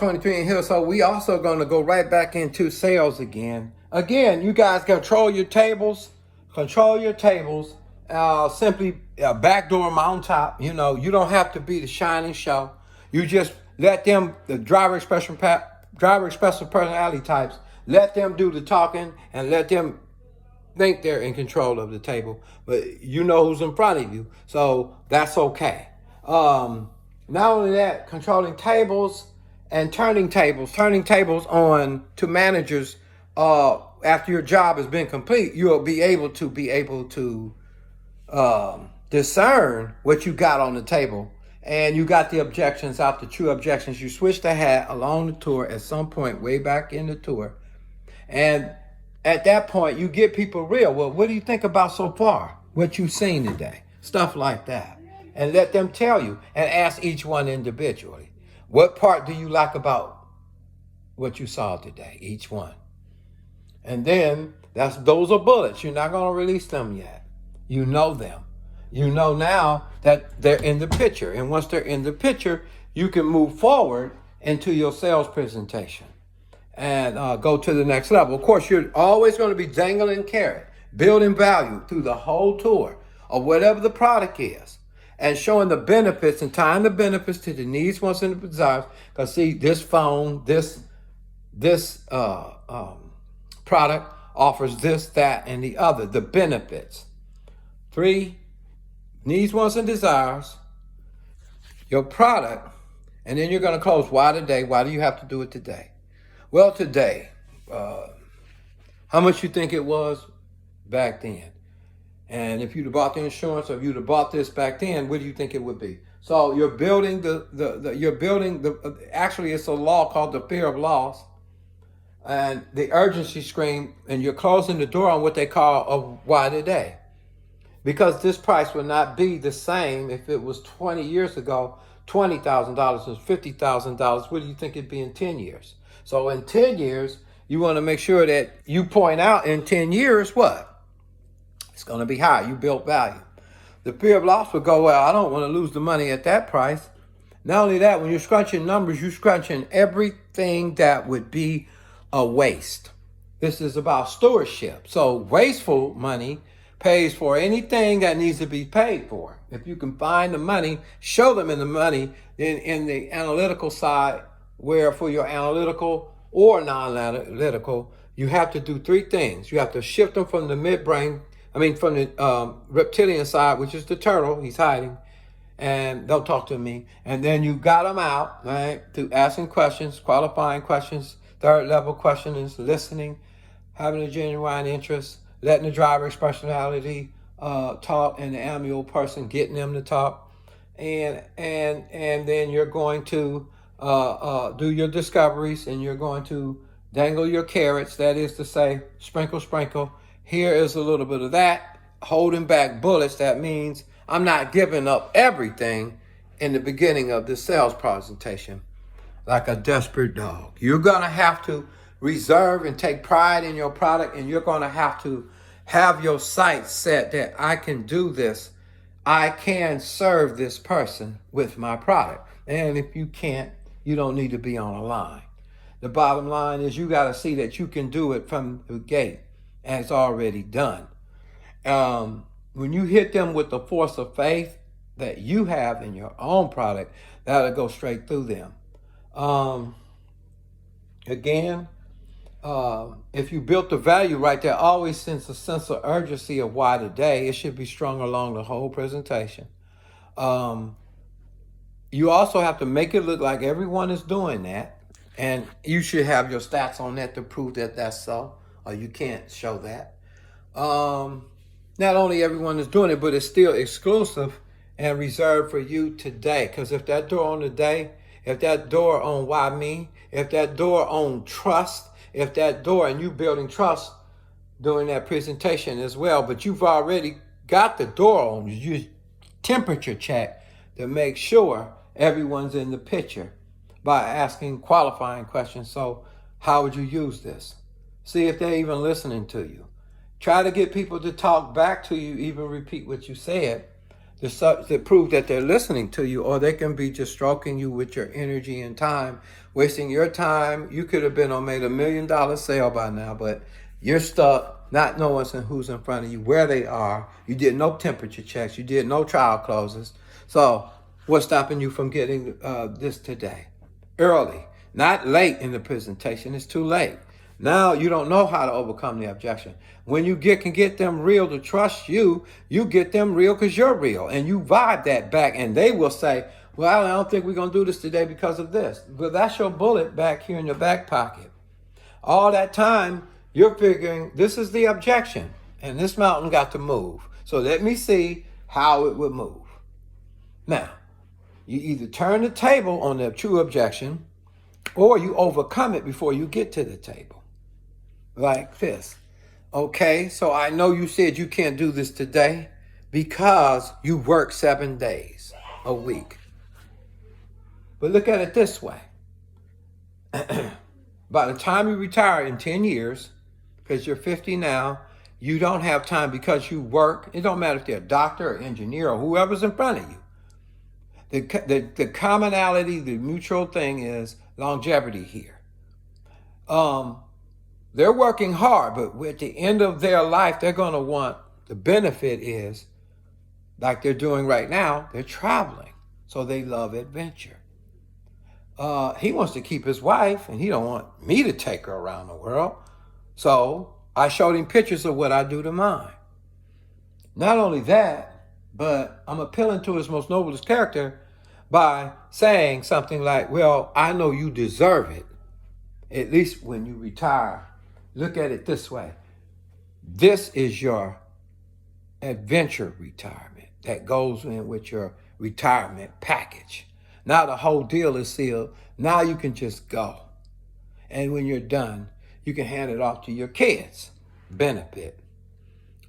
23 in here. So we also going to go right back into sales again. Again, you guys control your tables. Simply backdoor them on top. You know, you don't have to be the shining show. You just let them, the driver expressive personality types, let them do the talking and let them think they're in control of the table. But you know who's in front of you, so that's okay. Not only that, controlling tables and turning tables on to managers after your job has been complete, you'll be able to discern what you got on the table. And you got the objections out, the true objections. You switched the hat along the tour at some point way back in the tour. And at that point, you get people real. Well, what do you think about so far? What you've seen today? Stuff like that. And let them tell you and ask each one individually. What part do you like about what you saw today? Each one. And then those are bullets. You're not going to release them yet. You know them. You know now that they're in the picture. And once they're in the picture, you can move forward into your sales presentation and go to the next level. Of course, you're always going to be dangling carrot, building value through the whole tour of whatever the product is, and showing the benefits and tying the benefits to the needs, wants, and the desires. Because see, this phone, this product offers this, that, and the other, the benefits. 3, needs, wants, and desires, your product, and then you're going to close. Why today? Why do you have to do it today? Well, today, how much you think it was back then? And if you'd have bought the insurance, or if you'd have bought this back then, what do you think it would be? So you're building actually it's a law called the fear of loss and the urgency scream, and you're closing the door on what they call a why today. Because this price would not be the same if it was 20 years ago, $20,000 is $50,000. What do you think it'd be in 10 years? So in 10 years, you want to make sure that you point out in 10 years what? It's going to be high. You built value. The fear of loss would go, well, I don't want to lose the money at that price. Not only that, when you're scrunching numbers, you're scrunching everything that would be a waste. This is about stewardship. So wasteful money pays for anything that needs to be paid for. If you can find the money, show them in the money in the analytical side, where for your analytical or non-analytical, you have to do 3 things. You have to shift them from the from the reptilian side, which is the turtle, he's hiding, and they'll talk to me. And then you got them out, right, through asking questions, qualifying questions, 3rd level questions, listening, having a genuine interest, letting the driver personality talk, and the amiable person getting them to talk, and then you're going to do your discoveries, and you're going to dangle your carrots. That is to say, sprinkle, sprinkle. Here is a little bit of that. Holding back bullets. That means I'm not giving up everything in the beginning of the sales presentation like a desperate dog. You're gonna have to reserve and take pride in your product, and you're going to have your sights set that I can do this. I can serve this person with my product. And if you can't, you don't need to be on a line. The bottom line is you got to see that you can do it from the gate, and it's already done. When you hit them with the force of faith that you have in your own product, that'll go straight through them. Again, if you built the value right there, always sense a sense of urgency of why today. It should be strung along the whole presentation. You also have to make it look like everyone is doing that, and you should have your stats on that to prove that that's so, or you can't show that. Not only everyone is doing it, but it's still exclusive and reserved for you today. Because if that door on the day, if that door on why me, if that door on trust, if that door, and you building trust during that presentation as well, but you've already got the door on, you temperature check to make sure everyone's in the picture by asking qualifying questions. So how would you use this? See if they're even listening to you. Try to get people to talk back to you, even repeat what you said, to prove that they're listening to you, or they can be just stroking you with your energy and time, wasting your time. You could have been on made $1 million sale by now, but you're stuck not knowing who's in front of you, where they are. You did no temperature checks. You did no trial closes. So what's stopping you from getting this today? Early, not late in the presentation. It's too late. Now you don't know how to overcome the objection. When you can get them real to trust you, you get them real because you're real. And you vibe that back, and they will say, well, I don't think we're going to do this today because of this. But that's your bullet back here in your back pocket. All that time, you're figuring this is the objection, and this mountain got to move. So let me see how it would move. Now, you either turn the table on the true objection, or you overcome it before you get to the table. Like this. Okay, so I know you said you can't do this today because you work 7 days a week. But look at it this way. By the time you retire in 10 years, because you're 50 now, you don't have time because you work. It don't matter if they're a doctor or engineer or whoever's in front of you. The commonality, the mutual thing is longevity here. They're working hard, but at the end of their life, they're going to want, the benefit is, like they're doing right now, they're traveling. So they love adventure. He wants to keep his wife, and he don't want me to take her around the world. So I showed him pictures of what I do to mine. Not only that, but I'm appealing to his most noblest character by saying something like, well, I know you deserve it, at least when you retire. Look at it this way. This is your adventure retirement that goes in with your retirement package. Now the whole deal is sealed. Now you can just go. And when you're done, you can hand it off to your kids. Benefit,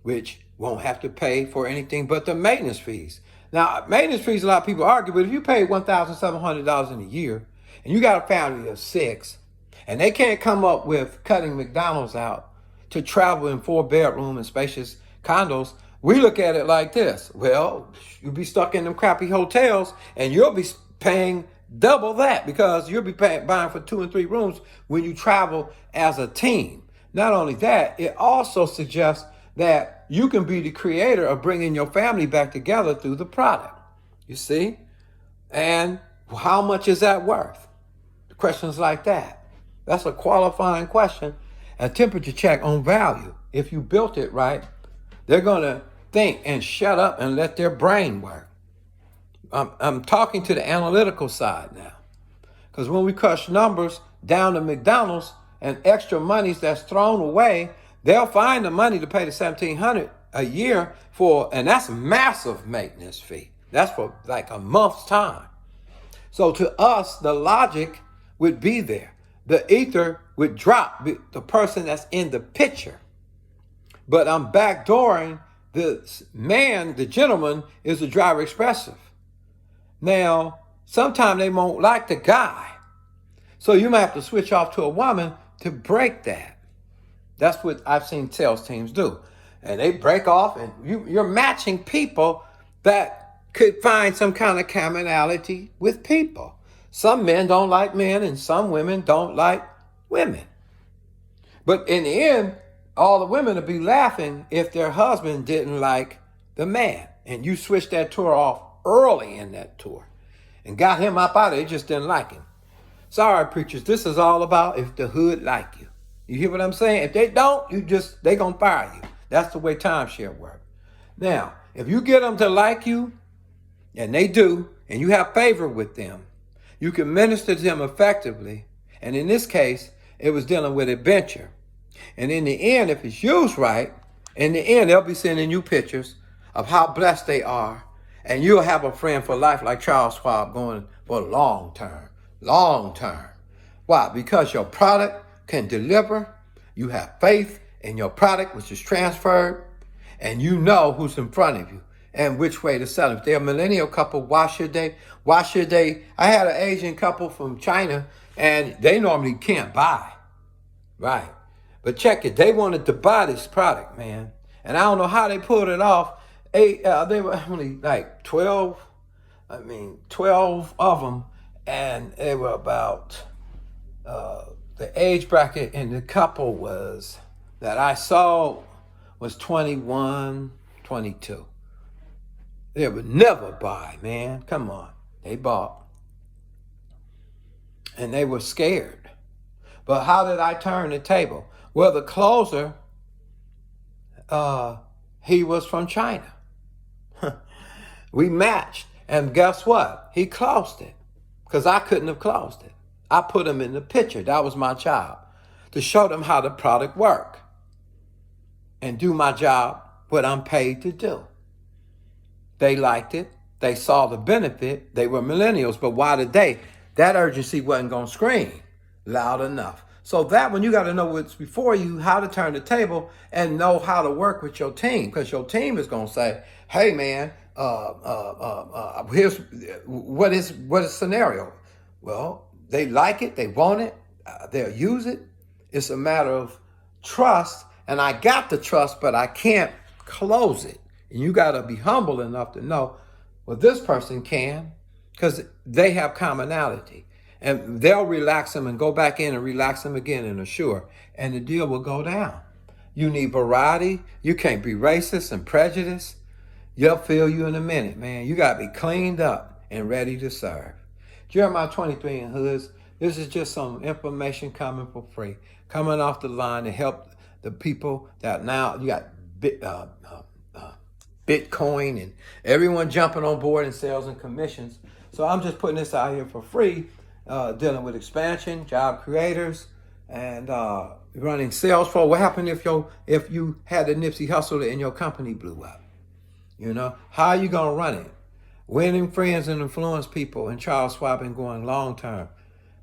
which won't have to pay for anything but the maintenance fees. Now, maintenance fees, a lot of people argue, but if you pay $1,700 in a year and you got a family of 6, and they can't come up with cutting McDonald's out to travel in 4-bedroom and spacious condos, we look at it like this. Well, you'll be stuck in them crappy hotels, and you'll be paying double that because you'll be buying for 2 and 3 rooms when you travel as a team. Not only that, it also suggests that you can be the creator of bringing your family back together through the product. You see? And how much is that worth? Questions like that. That's a qualifying question. A temperature check on value. If you built it right, they're going to think and shut up and let their brain work. I'm talking to the analytical side now. Because when we crush numbers down to McDonald's and extra monies that's thrown away, they'll find the money to pay the $1,700 a year for, and that's massive maintenance fee. That's for like a month's time. So to us, the logic would be there. The ether would drop the person that's in the picture. But I'm backdooring the man, the gentleman, is the driver expressive. Now, sometimes they won't like the guy. So you might have to switch off to a woman to break that. That's what I've seen sales teams do. And they break off, and you're matching people that could find some kind of commonality with people. Some men don't like men, and some women don't like women. But in the end, all the women will be laughing if their husband didn't like the man. And you switched that tour off early in that tour and got him up out of it, just didn't like him. Sorry, preachers, this is all about if the hood like you. You hear what I'm saying? If they don't, they gonna fire you. That's the way timeshare works. Now, if you get them to like you, and they do, and you have favor with them, you can minister to them effectively. And in this case, it was dealing with adventure. And in the end, if it's used right, in the end, they'll be sending you pictures of how blessed they are. And you'll have a friend for life like Charles Schwab going for long term. Long term. Why? Because your product can deliver. You have faith in your product, which is transferred. And you know who's in front of you and which way to sell it. If they're a millennial couple, why should they? I had an Asian couple from China, and they normally can't buy. Right. But check it. They wanted to buy this product, man. And I don't know how they pulled it off. They were only like 12. 12 of them, and they were about the age bracket in the couple was that I saw was 21, 22. They would never buy, man. Come on. They bought. And they were scared. But how did I turn the table? Well, the closer, he was from China. We matched. And guess what? He closed it. Because I couldn't have closed it. I put him in the picture. That was my job. To show them how the product worked. And do my job, what I'm paid to do. They liked it. They saw the benefit. They were millennials. But why today? That urgency wasn't going to scream loud enough. So that one, you got to know what's before you, how to turn the table, and know how to work with your team. Because your team is going to say, hey, man, here's what is scenario. Well, they like it. They want it. They'll use it. It's a matter of trust. And I got the trust, but I can't close it. And you got to be humble enough to know, well, this person can, because they have commonality. And they'll relax them and go back in and relax them again and assure. And the deal will go down. You need variety. You can't be racist and prejudiced. They'll feel you in a minute, man. You got to be cleaned up and ready to serve. Jeremiah 23 and Hoods, this is just some information coming for free. Coming off the line to help the people that now, you got Bitcoin and everyone jumping on board in sales and commissions. So I'm just putting this out here for free, dealing with expansion, job creators, and running sales for. What happened if you had a Nipsey Hussle and your company blew up? You know, how are you going to run it? Winning friends and influence people and Charles Schwab and going long term.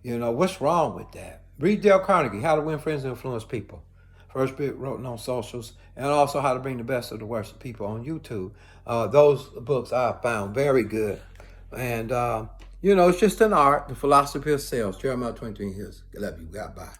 You know, what's wrong with that? Read Dale Carnegie, How to Win Friends and Influence People. First book written on socials, and also How to Bring the Best of the Worst People on YouTube. Those books I found very good. And, you know, it's just an art, the philosophy of sales. Jeremiah 23 Hills. Love you. God, bye.